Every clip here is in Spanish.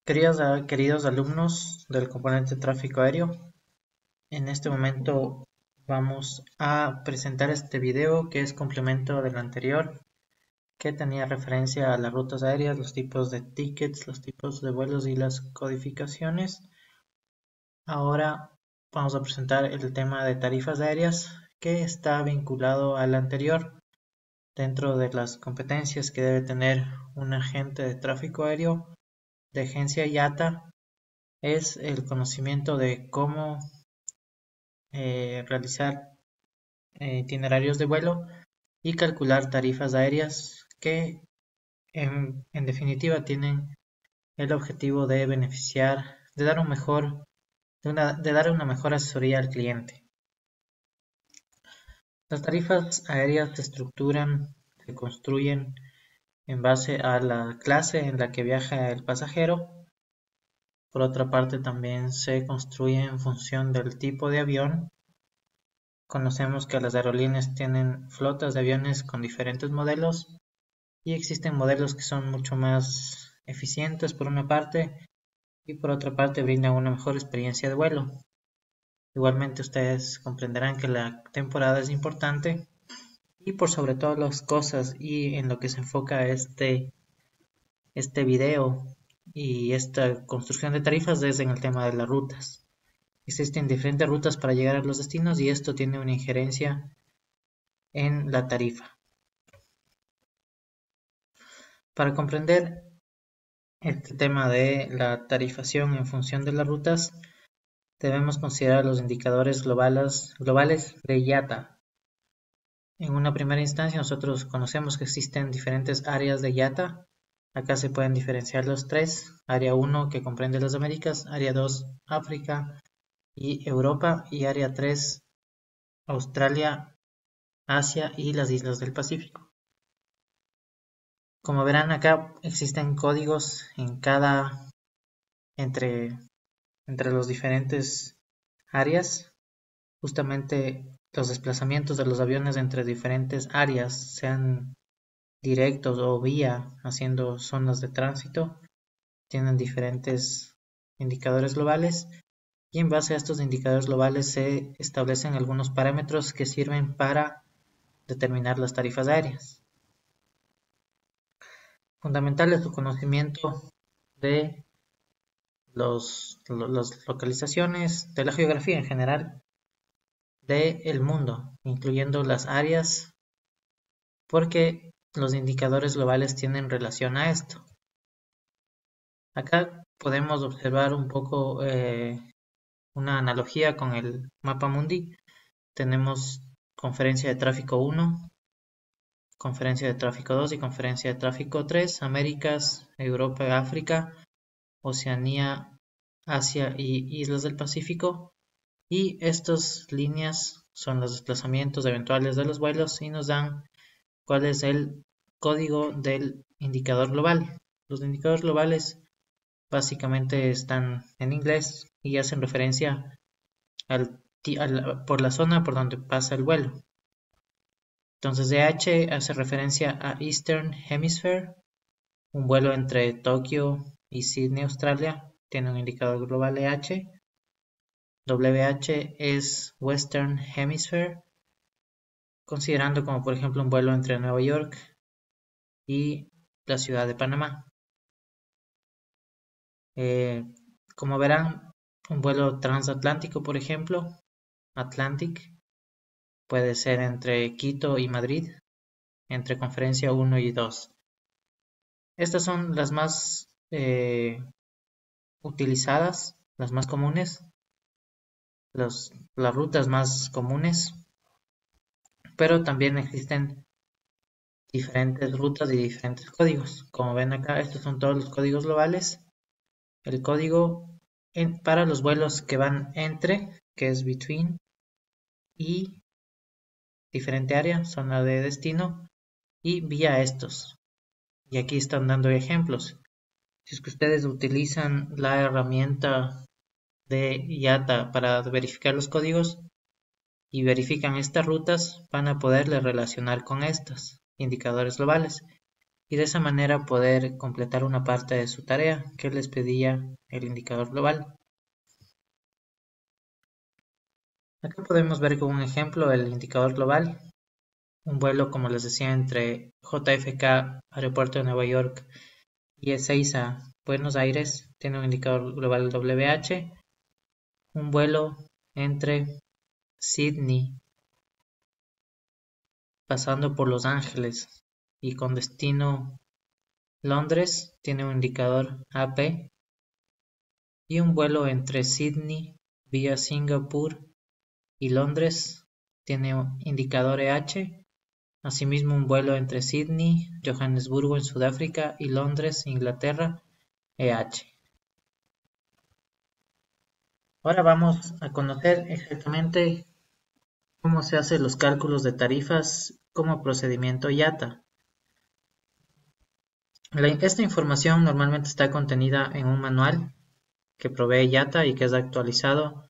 Queridos alumnos del componente tráfico aéreo, en este momento vamos a presentar este video que es complemento del anterior, que tenía referencia a las rutas aéreas, los tipos de tickets, los tipos de vuelos y las codificaciones. Ahora vamos a presentar el tema de tarifas aéreas, que está vinculado al anterior. Dentro de las competencias que debe tener un agente de tráfico aéreo de agencia IATA es el conocimiento de cómo realizar itinerarios de vuelo y calcular tarifas aéreas que en definitiva tienen el objetivo de beneficiar, de dar de dar una mejor asesoría al cliente. Las tarifas aéreas se estructuran, se construyen en base a la clase en la que viaja el pasajero. Por otra parte, también se construye en función del tipo de avión. Conocemos que las aerolíneas tienen flotas de aviones con diferentes modelos y existen modelos que son mucho más eficientes por una parte y por otra parte brindan una mejor experiencia de vuelo. Igualmente ustedes comprenderán que la temporada es importante y por sobre todas las cosas y en lo que se enfoca este video y esta construcción de tarifas es en el tema de las rutas. Existen diferentes rutas para llegar a los destinos y esto tiene una injerencia en la tarifa. Para comprender este tema de la tarifación en función de las rutas, debemos considerar los indicadores globales de IATA. En una primera instancia, nosotros conocemos que existen diferentes áreas de IATA. Acá se pueden diferenciar los tres: área 1 que comprende las Américas, área 2 África y Europa, y área 3 Australia, Asia y las islas del Pacífico. Como verán, acá existen códigos entre los diferentes áreas. Justamente los desplazamientos de los aviones entre diferentes áreas, sean directos o vía haciendo zonas de tránsito, tienen diferentes indicadores globales y en base a estos indicadores globales se establecen algunos parámetros que sirven para determinar las tarifas aéreas. Fundamental es su conocimiento de las localizaciones, de la geografía en general, del mundo, incluyendo las áreas, porque los indicadores globales tienen relación a esto. Acá podemos observar un poco una analogía con el mapa mundi. Tenemos conferencia de tráfico 1, conferencia de tráfico 2 y conferencia de tráfico 3, Américas, Europa, África, Oceanía, Asia y Islas del Pacífico. Y estas líneas son los desplazamientos eventuales de los vuelos y nos dan cuál es el código del indicador global. Los indicadores globales básicamente están en inglés y hacen referencia por la zona por donde pasa el vuelo. Entonces EH hace referencia a Eastern Hemisphere, un vuelo entre Tokio y Sydney, Australia, tiene un indicador global EH. WH es Western Hemisphere, considerando como por ejemplo un vuelo entre Nueva York y la ciudad de Panamá. Como verán, un vuelo transatlántico, por ejemplo, Atlantic, puede ser entre Quito y Madrid, entre conferencia 1 y 2. Estas son las más utilizadas, las más comunes, las rutas más comunes, pero también existen diferentes rutas y diferentes códigos. Como ven acá, estos son todos los códigos globales. El código para los vuelos que van entre, que es between, y diferente área, zona de destino, y vía estos. Y aquí están dando ejemplos. Si es que ustedes utilizan la herramienta de IATA para verificar los códigos y verifican estas rutas, van a poderle relacionar con estos indicadores globales. y de esa manera poder completar una parte de su tarea que les pedía el indicador global. Acá podemos ver con un ejemplo el indicador global, un vuelo como les decía entre JFK, Aeropuerto de Nueva York y Ezeiza, Buenos Aires, tiene un indicador global WH, un vuelo entre Sydney pasando por Los Ángeles y con destino Londres tiene un indicador AP y un vuelo entre Sydney vía Singapur y Londres tiene un indicador EH, asimismo un vuelo entre Sydney, Johannesburgo en Sudáfrica y Londres, Inglaterra, EH. Ahora vamos a conocer exactamente cómo se hacen los cálculos de tarifas como procedimiento IATA. Esta información normalmente está contenida en un manual que provee IATA y que es actualizado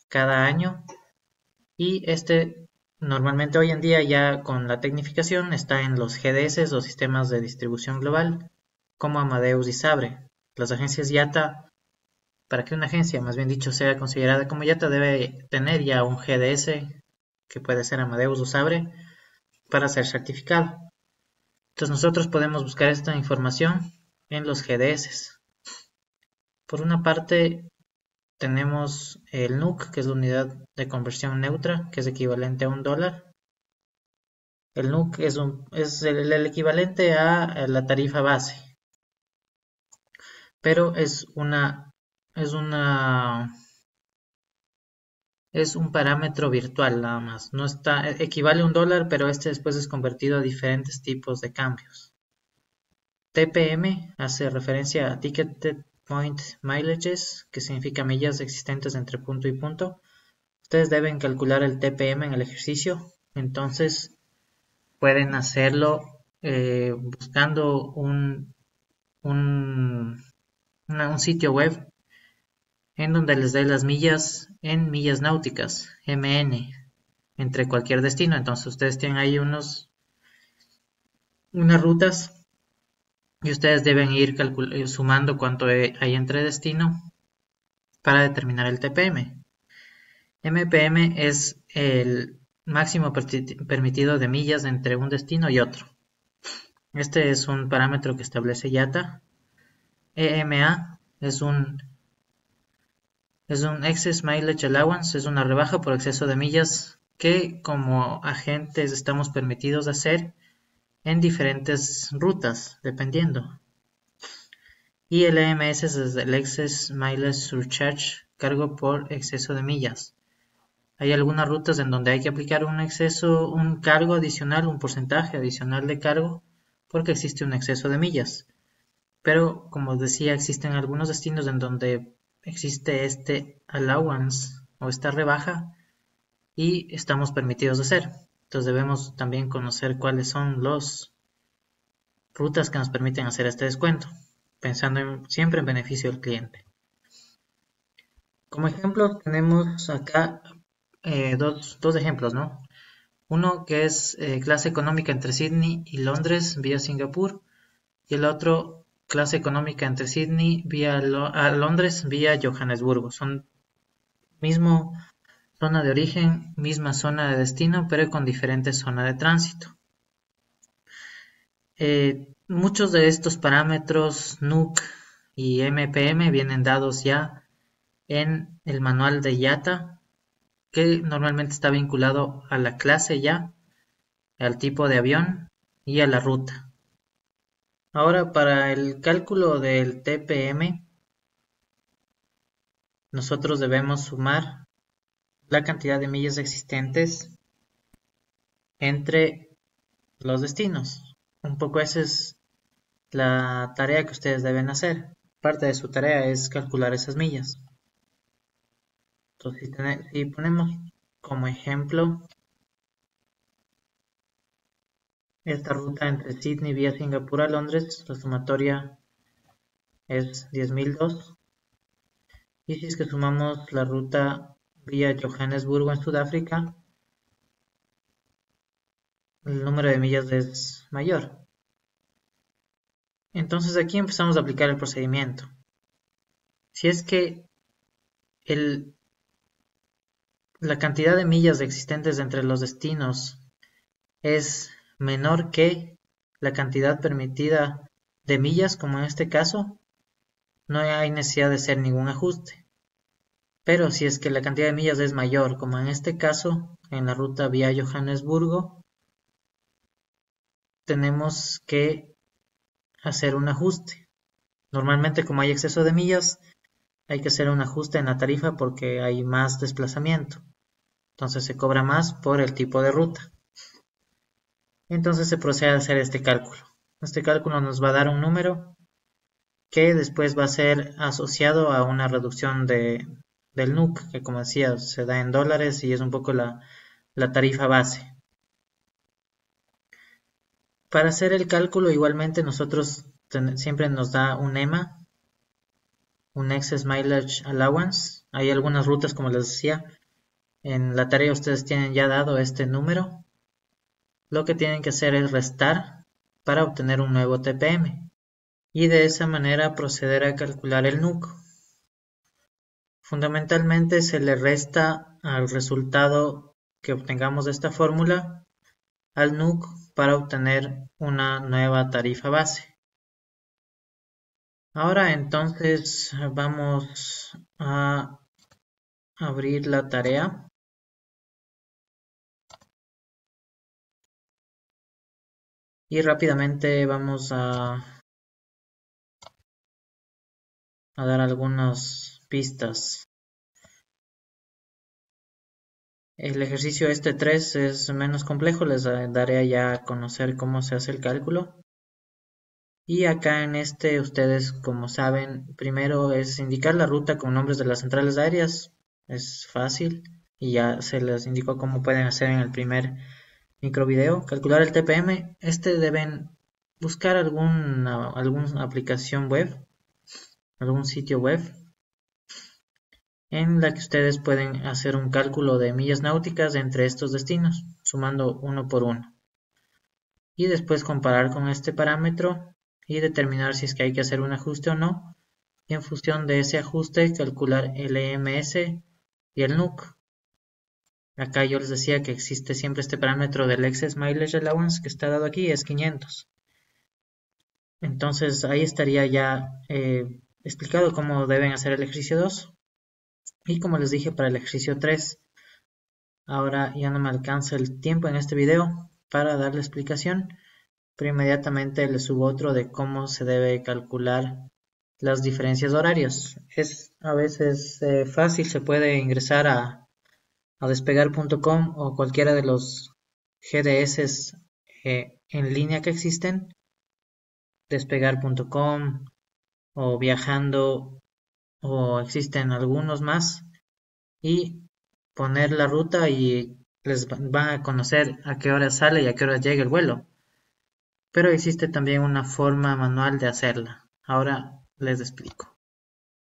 cada año, y este normalmente hoy en día ya con la tecnificación está en los GDS o sistemas de distribución global como Amadeus y Sabre. Las agencias IATA, para que una agencia más bien dicho sea considerada como IATA, debe tener ya un GDS que puede ser Amadeus o Sabre para ser certificado. Entonces nosotros podemos buscar esta información en los GDS. Por una parte tenemos el NUC, que es la unidad de conversión neutra, que es equivalente a $1. El NUC es el equivalente a la tarifa base, pero es un parámetro virtual nada más. No está, equivale a $1, pero este después es convertido a diferentes tipos de cambios. TPM hace referencia a Ticketed Point Mileages, que significa millas existentes entre punto y punto. Ustedes deben calcular el TPM en el ejercicio, entonces pueden hacerlo buscando un sitio web en donde les dé las millas en millas náuticas, MN, entre cualquier destino. Entonces ustedes tienen ahí unas rutas y ustedes deben ir sumando cuánto hay entre destino para determinar el TPM. MPM es el máximo permitido de millas entre un destino y otro. Este es un parámetro que establece IATA. EMA es un Excess Mileage Allowance, es una rebaja por exceso de millas que como agentes estamos permitidos hacer en diferentes rutas, dependiendo. Y el EMS es el Excess Mileage Surcharge, cargo por exceso de millas. Hay algunas rutas en donde hay que aplicar un cargo adicional, un porcentaje adicional de cargo, porque existe un exceso de millas. Pero, como decía, existen algunos destinos en donde existe este allowance o esta rebaja y estamos permitidos de hacer. Entonces debemos también conocer cuáles son las rutas que nos permiten hacer este descuento, pensando siempre en beneficio del cliente. Como ejemplo tenemos acá dos ejemplos, ¿no? Uno que es clase económica entre Sydney y Londres vía Singapur, y el otro clase económica entre Sydney a Londres vía Johannesburgo. Son mismo zona de origen, misma zona de destino, pero con diferentes zonas de tránsito. Muchos de estos parámetros NUC y MPM vienen dados ya en el manual de IATA, que normalmente está vinculado a la clase ya, al tipo de avión y a la ruta. Ahora, para el cálculo del TPM, nosotros debemos sumar la cantidad de millas existentes entre los destinos. Un poco esa es la tarea que ustedes deben hacer. Parte de su tarea es calcular esas millas. Entonces, si ponemos como ejemplo esta ruta entre Sydney vía Singapur a Londres, la sumatoria es 10.002. Y si es que sumamos la ruta vía Johannesburgo en Sudáfrica, el número de millas es mayor. Entonces aquí empezamos a aplicar el procedimiento. Si es que la cantidad de millas existentes entre los destinos es menor que la cantidad permitida de millas, como en este caso, no hay necesidad de hacer ningún ajuste. Pero si es que la cantidad de millas es mayor, como en este caso, en la ruta vía Johannesburgo, tenemos que hacer un ajuste. Normalmente, como hay exceso de millas, hay que hacer un ajuste en la tarifa porque hay más desplazamiento. Entonces se cobra más por el tipo de ruta. Entonces se procede a hacer este cálculo. Este cálculo nos va a dar un número que después va a ser asociado a una reducción del NUC, que como decía se da en dólares y es un poco la tarifa base. Para hacer el cálculo igualmente nosotros siempre nos da un EMA, un Excess Mileage Allowance. Hay algunas rutas, como les decía, en la tarea ustedes tienen ya dado este número. Lo que tienen que hacer es restar para obtener un nuevo TPM y de esa manera proceder a calcular el NUC. Fundamentalmente se le resta al resultado que obtengamos de esta fórmula al NUC para obtener una nueva tarifa base. Ahora entonces vamos a abrir la tarea. Y rápidamente vamos a dar algunas pistas. El ejercicio 3 es menos complejo, les daré ya a conocer cómo se hace el cálculo. Y acá en ustedes, como saben, primero es indicar la ruta con nombres de las centrales aéreas. Es fácil y ya se les indicó cómo pueden hacer en el primer microvideo. Calcular el TPM. Deben buscar alguna aplicación web, algún sitio web en la que ustedes pueden hacer un cálculo de millas náuticas entre estos destinos, sumando uno por uno. Y después comparar con este parámetro y determinar si es que hay que hacer un ajuste o no. Y en función de ese ajuste calcular el EMS y el NUC. Acá yo les decía que existe siempre este parámetro del Excess Mileage Allowance que está dado aquí, es 500. Entonces ahí estaría ya explicado cómo deben hacer el ejercicio 2. Y como les dije para el ejercicio 3, ahora ya no me alcanza el tiempo en este video para dar la explicación, pero inmediatamente les subo otro de cómo se debe calcular las diferencias horarias. Es a veces fácil, se puede ingresar a despegar.com o cualquiera de los GDS en línea que existen, despegar.com o viajando, o existen algunos más, y poner la ruta y les van a conocer a qué hora sale y a qué hora llega el vuelo. Pero existe también una forma manual de hacerla. Ahora les explico.